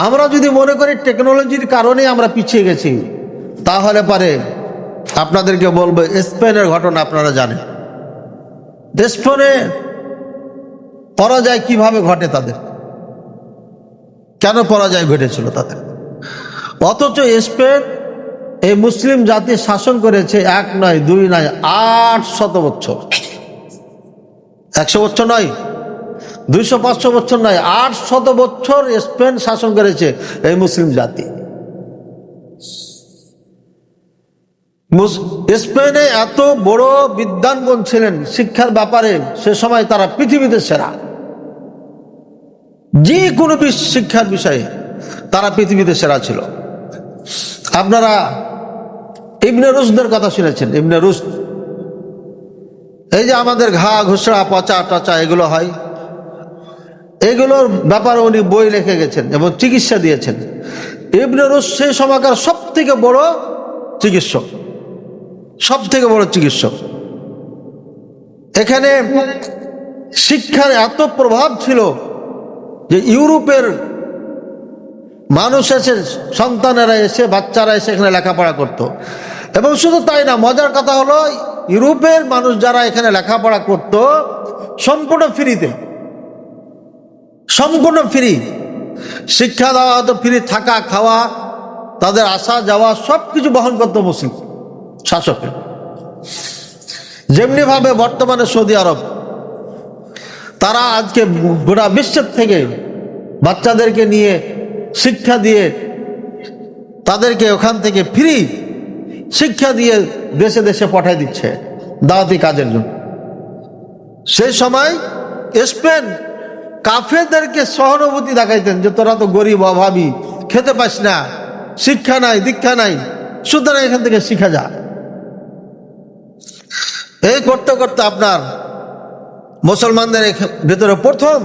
আমরা যদি মনে করি টেকনোলজির কারণে আমরা পিছিয়ে গেছি, তাহলে পারে আপনাদেরকে বলবো স্পেনের ঘটনা আপনারা জানেন। স্পেনে পরাজয় কিভাবে ঘটে, তাদের কেন পরাজয় ঘটেছিল তাদের। অথচ স্পেন এই মুসলিম জাতি শাসন করেছে 1 নয় 2 নয় 800 বছর। 100 বছর নয়, 200-500 বছর নয়, 800 বছর স্পেন শাসন করেছে এই মুসলিম জাতি। স্পেনে এত বড় বিদ্বানগণ ছিলেন শিক্ষার ব্যাপারে, সে সময় তারা পৃথিবীতে সেরা, যে কোনো শিক্ষার বিষয়ে তারা পৃথিবীতে সেরা ছিল। আপনারা ইবনে রুশদের কথা শুনেছেন। ইবনে রুশদ, এই যে আমাদের ঘা ঘুষড়া পচা টচা এগুলো হয়, এগুলোর ব্যাপারে উনি বই লিখে গেছেন এবং চিকিৎসা দিয়েছেন। ইবনে রুশদ সেই সময়কার সব থেকে বড় চিকিৎসক, সব থেকে বড় চিকিৎসক। এখানে শিক্ষার এত প্রভাব ছিল যে ইউরোপের মানুষ এসে, সন্তানেরা এসে, বাচ্চারা এসে এখানে লেখাপড়া করত। এবং শুধু তাই না, মজার কথা হলো ইউরোপের মানুষ যারা এখানে লেখাপড়া করত সম্পূর্ণ ফ্রিতে, সম্পূর্ণ ফ্রি শিক্ষা দেওয়া হতো, ফ্রি থাকা খাওয়া, তাদের আসা যাওয়া সবকিছু বহন করতো মুসলিম শাসকের। যেমনি ভাবে বর্তমানে সৌদি আরব, তারা আজকে গোটা বিশ্বের থেকে বাচ্চাদেরকে নিয়ে শিক্ষা দিয়ে, তাদেরকে ওখান থেকে ফ্রি শিক্ষা দিয়ে দেশে দেশে পাঠিয়ে দিচ্ছে দাওয়াতি কাজের জন্য। সেই সময় স্পেন কাফেরদেরকে সহানুভূতি দেখাইতেন যে তোরা তো গরিব, অভাবী, খেতে পাস না, শিক্ষা নাই, দীক্ষা নাই, সুতরাং এখান থেকে শিখা যা। এই করতে করতে আপনার মুসলমানদের ভেতরে প্রথম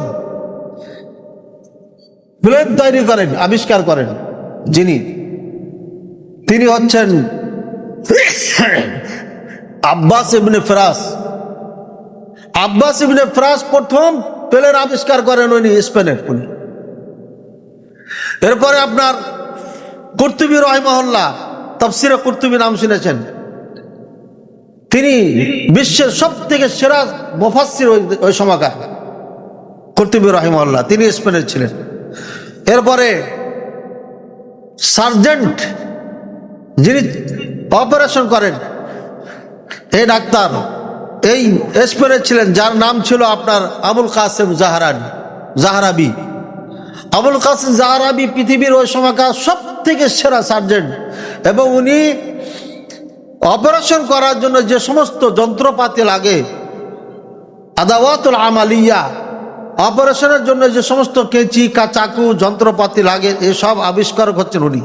প্লেন তৈরি করেন, আবিষ্কার করেন যিনি, তিনি হচ্ছেন আব্বাস ইবনে ফিরাস। আব্বাস ইবনে ফিরাস প্রথম প্লেন আবিষ্কার করেন উনি, স্পেনের উনি। এরপরে আপনার কুরতুবী রাহিমাহুল্লাহ, তাফসিরে কুরতুবী নাম শুনেছেন, তিনি বিশ্বের সব থেকে সেরা মুফাসসির ওই সময়কার, কুরতুবী রাহিমাহুল্লাহ, তিনি স্পেনের ছিলেন। এরপরে সার্জেন্ট যিনি অপারেশন করেন, এই ডাক্তার এই স্পেনের ছিলেন, যার নাম ছিল আপনার আবুল কাসেম জাহরাবি। আবুল কাসেম জাহরাবি পৃথিবীর ওই সময়কার সব থেকে সেরা সার্জেন্ট, এবং উনি অপারেশন করার জন্য যে সমস্ত যন্ত্রপাতি লাগে, আদাওয়াতুল আমালিয়া, অপারেশনের জন্য যে সমস্ত কেঁচি, চাকু, যন্ত্রপাতি লাগে, এসব আবিষ্কার হচ্ছেন উনি।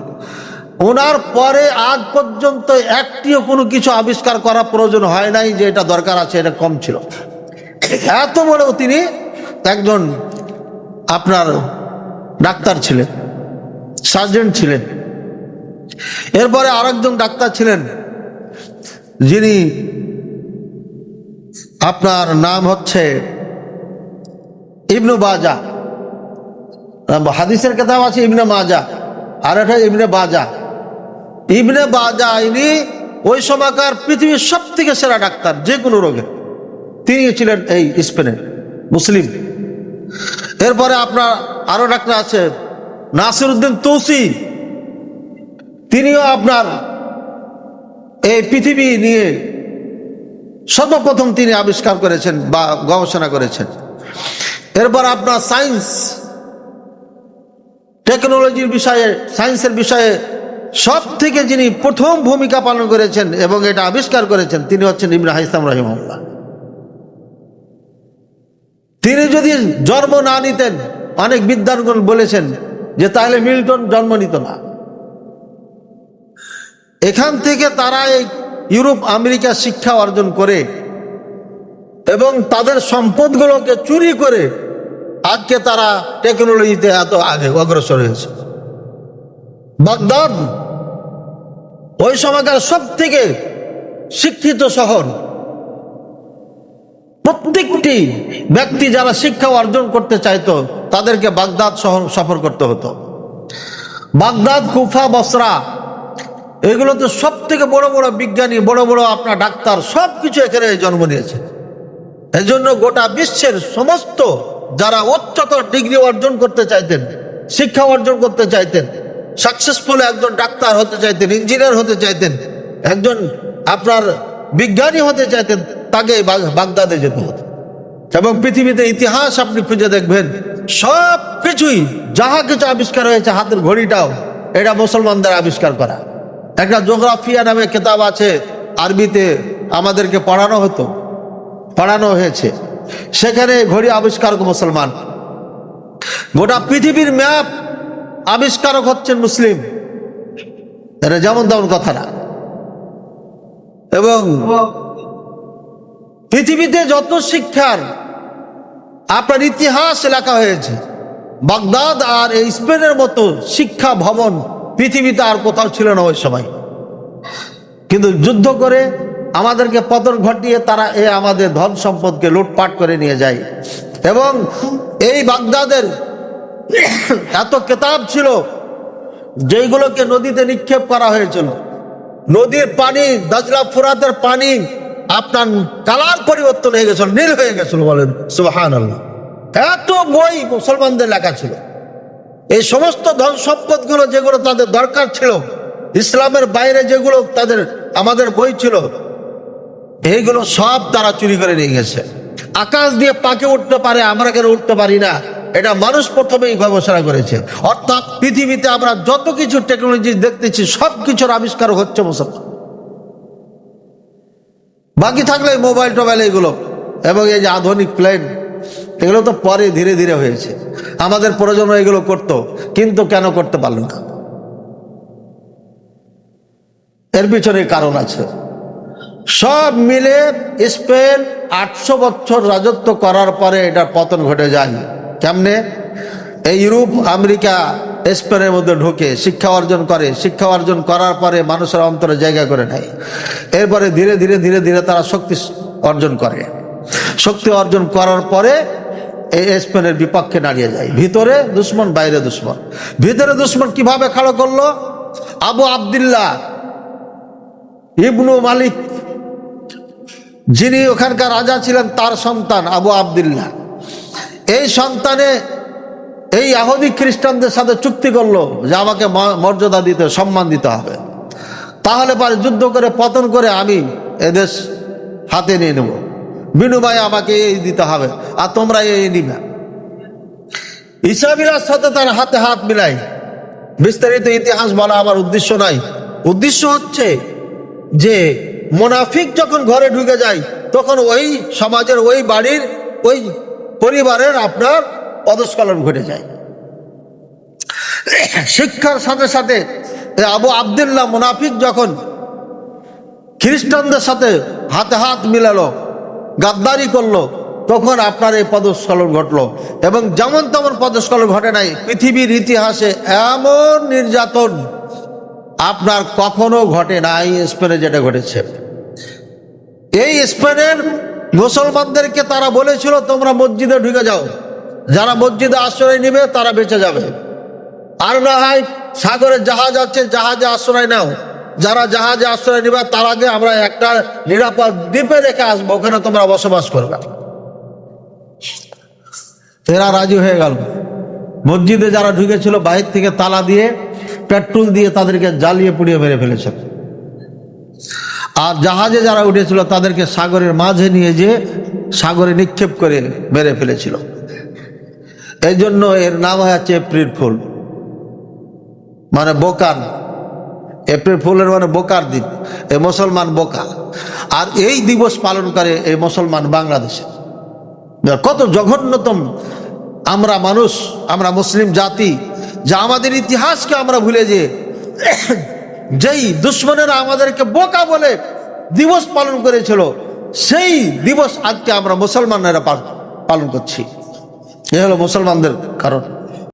ওনার পরে আজ পর্যন্ত একটিও কোনো কিছু আবিষ্কার করা প্রয়োজন হয় নাই যে এটা দরকার আছে, এটা কম ছিল। এত বড় তিনি একজন আপনার ডাক্তার ছিলেন, সার্জেন্ট ছিলেন। এরপরে আরেকজন ডাক্তার ছিলেন যিনি আপনার নাম হচ্ছে ইবনে বাজা। হাদিসের কিতাব আছে ইবনে মাজা, আর এটা ইবনে বাজা। ইবনে বাজা ইনি ওই সময়কার পৃথিবীর সব থেকে সেরা ডাক্তার যে কোনো রোগে, তিনি ছিলেন এই স্পেনের মুসলিম। এরপরে আপনার আরো ডাক্তার আছে নাসিরউদ্দিন তুসি, তিনিও আপনার এই পৃথিবী নিয়ে সর্বপ্রথম তিনি আবিষ্কার করেছেন বা গবেষণা করেছেন। এরপর আপনার সায়েন্স, টেকনোলজির বিষয়ে, সায়েন্সের বিষয়ে সব থেকে যিনি প্রথম ভূমিকা পালন করেছেন এবং এটা আবিষ্কার করেছেন, তিনি হচ্ছেন ইবনে হাইসাম রাহিমাহুল্লাহ। তিনি যদি জন্ম না নিতেন, অনেক বিদ্বানগণ বলেছেন যে তাহলে মিল্টন জন্ম নিত না। এখান থেকে তারা এই ইউরোপ আমেরিকা শিক্ষা অর্জন করে এবং তাদের সম্পদগুলোকে চুরি করে আজকে তারা টেকনোলজিতে এত আগে অগ্রসর হয়েছে। বাগদাদ ওই সময়কার সব থেকে শিক্ষিত শহর। প্রত্যেকটি ব্যক্তি যারা শিক্ষা অর্জন করতে চাইতো তাদেরকে বাগদাদ শহর সফর করতে হতো। বাগদাদ, কুফা, বসরা, এগুলো তো সব থেকে বড় বড় বিজ্ঞানী, বড় বড় আপনার ডাক্তার, সব কিছু এখানে জন্ম নিয়েছে। এই জন্য গোটা বিশ্বের সমস্ত যারা উচ্চতর ডিগ্রি অর্জন করতে চাইতেন, শিক্ষা অর্জন করতে চাইতেন, সাকসেসফুল একজন ডাক্তার হতে চাইতেন, ইঞ্জিনিয়ার হতে চাইতেন, একজন আপনার বিজ্ঞানী হতে চাইতেন, তাকে বাগদাদে যেতে হতো। এবং পৃথিবীতে ইতিহাস আপনি খুঁজে দেখবেন, সব কিছুই যাহা কিছু আবিষ্কার হয়েছে, হাতের ঘড়িটাও এটা মুসলমানদের আবিষ্কার করা। একটা জিওগ্রাফিয়া নামে কিতাব আছে, আরবিতে আমাদেরকে পড়ানো হয়েছে, সেখানে ঘড়ি আবিষ্কারক মুসলমান। গোটা পৃথিবীর ম্যাপ আবিষ্কারক হচ্ছেন মুসলিম। এটা যেমন তেমন কথা না। এবং পৃথিবীতে যত শিক্ষার আপনার ইতিহাস লেখা হয়েছে, বাগদাদ আর এই স্পেনের মতো শিক্ষা ভবন পৃথিবীতে আর কোথাও ছিল না ওই সময়। কিন্তু যুদ্ধ করে আমাদেরকে পতন ঘটিয়ে তারা আমাদের ধন সম্পদকে লুটপাট করে নিয়ে যায়। এবং এই বাগদাদের এত কিতাব ছিল যেগুলোকে নদীতে নিক্ষেপ করা হয়েছিল। নদীর পানি, দাজলা ফুরাতের পানি আপনার কালার পরিবর্তন হয়ে গেছিল, নীল হয়ে গেছিল। বলেন সুবহানাল্লাহ। এত বই মুসলমানদের লেখা ছিল। এই সমস্ত ধন সম্পদগুলো যেগুলো তাদের দরকার ছিল, ইসলামের বাইরে যেগুলো তাদের আমাদের বই ছিল, এইগুলো সব তারা চুরি করে নিয়ে গেছে। আকাশ দিয়ে পাকে উঠতে পারে, আমরা কেন উঠতে পারি না? এটা মানুষ প্রথমেই গবেষণা করেছে। অর্থাৎ পৃথিবীতে আমরা যত কিছু টেকনোলজি দেখতেছি, সব কিছুর আবিষ্কার হচ্ছে মুসলমান। বাকি থাকলে মোবাইল টোবাইল এগুলো এবং এই যে আধুনিক প্লেন, এগুলো তো পরে ধীরে ধীরে হয়েছে। আমাদের প্রজন্ম এগুলো করতো, কিন্তু কেন করতে পারল না? এর পিছনে কারণ আছে। সব মিলে স্পেন 800 বছর রাজত্ব করার পরে এটার পতন ঘটে যায়। কেমনে? এই ইউরোপ, আমেরিকা স্পেনের মধ্যে ঢুকে শিক্ষা অর্জন করে। শিক্ষা অর্জন করার পরে মানুষের অন্তরে জায়গা করে নেয়। এরপরে ধীরে ধীরে ধীরে ধীরে তারা শক্তি অর্জন করে। শক্তি অর্জন করার পরে এই স্পেনের বিপক্ষে দাঁড়িয়ে যায়। ভিতরে দুশ্মন, বাইরে দুশ্মন। ভিতরে দুশ্মন কিভাবে খাড়া করলো? আবু আবদুল্লাহ ইবনু মালিক, যিনি ওখানকার রাজা ছিলেন, তার সন্তান আবু আবদুল্লাহ। এই সন্তানে এই ইহুদি খ্রিস্টানদের সাথে চুক্তি করলো যে আমাকে মর্যাদা দিতে, সম্মান দিতে হবে, তাহলে পরে যুদ্ধ করে পতন করে আমি এদেশ হাতে নিয়ে নেব, বিনিময়ে আমাকে এই দিতে হবে, আর তোমরা এই নিবে। ইসরায়েলের সাথে তার হাতে হাত মিলাই। বিস্তারিত ইতিহাস বলা আমার উদ্দেশ্য নাই। উদ্দেশ্য হচ্ছে যে মুনাফিক যখন ঘরে ঢুকে যায়, তখন ওই সমাজের, ওই বাড়ির, ওই পরিবারের আপনার পদস্খলন ঘটে যায়। শিক্ষার সাথে সাথে আবু আবদুল্লাহ মুনাফিক যখন খ্রিস্টানদের সাথে হাতে হাত মিলালো, গাদ্দারি করলো, তখন আপনার এই পদস্খলন ঘটলো। এবং যেমন তেমন পদস্খলন ঘটে নাই। পৃথিবীর ইতিহাসে এমন নির্যাতন আপনার কখনো ঘটে নাই স্পেনে যেটা ঘটেছে। এই স্পেনের মুসলমানদেরকে তারা বলেছিল তোমরা মসজিদে ঢুকে যাও, যারা মসজিদে আশ্রয় নেবে তারা বেঁচে যাবে, আর না হয় সাগরের জাহাজ আছে, জাহাজে আশ্রয় নাও। যারা জাহাজে আশ্রয় নেবে তার আগে আমরা একটা নিরাপদ দ্বীপে রেখে আসবো, ওখানে তোমরা বসবাস করবে। এরা রাজি হয়ে গেল। মসজিদে যারা ঢুকেছিল বাহির থেকে তালা দিয়ে, পেট্রোল দিয়ে তাদেরকে জ্বালিয়ে পুড়িয়ে মেরে ফেলেছে। আর জাহাজে যারা উঠেছিল তাদেরকে সাগরের মাঝে নিয়ে যেয়ে সাগরে নিক্ষেপ করে মেরে ফেলেছিল। এই জন্য এর নাম হয়েছে এপ্রিল ফুল, মানে বোকার। এপ্রিল ফুলের মানে বোকার দিন। এই মুসলমান বোকা। আর এই দিবস পালন করে এই মুসলমান বাংলাদেশে। কত জঘন্যতম আমরা মানুষ, আমরা মুসলিম জাতি, যা আমাদের ইতিহাসকে আমরা ভুলে যেই দুশ্মনেরা আমাদেরকে বোকা বলে দিবস পালন করেছিল, সেই দিবস আজকে আমরা মুসলমানেরা পালন করছি। এ হলো মুসলমানদের কারণ।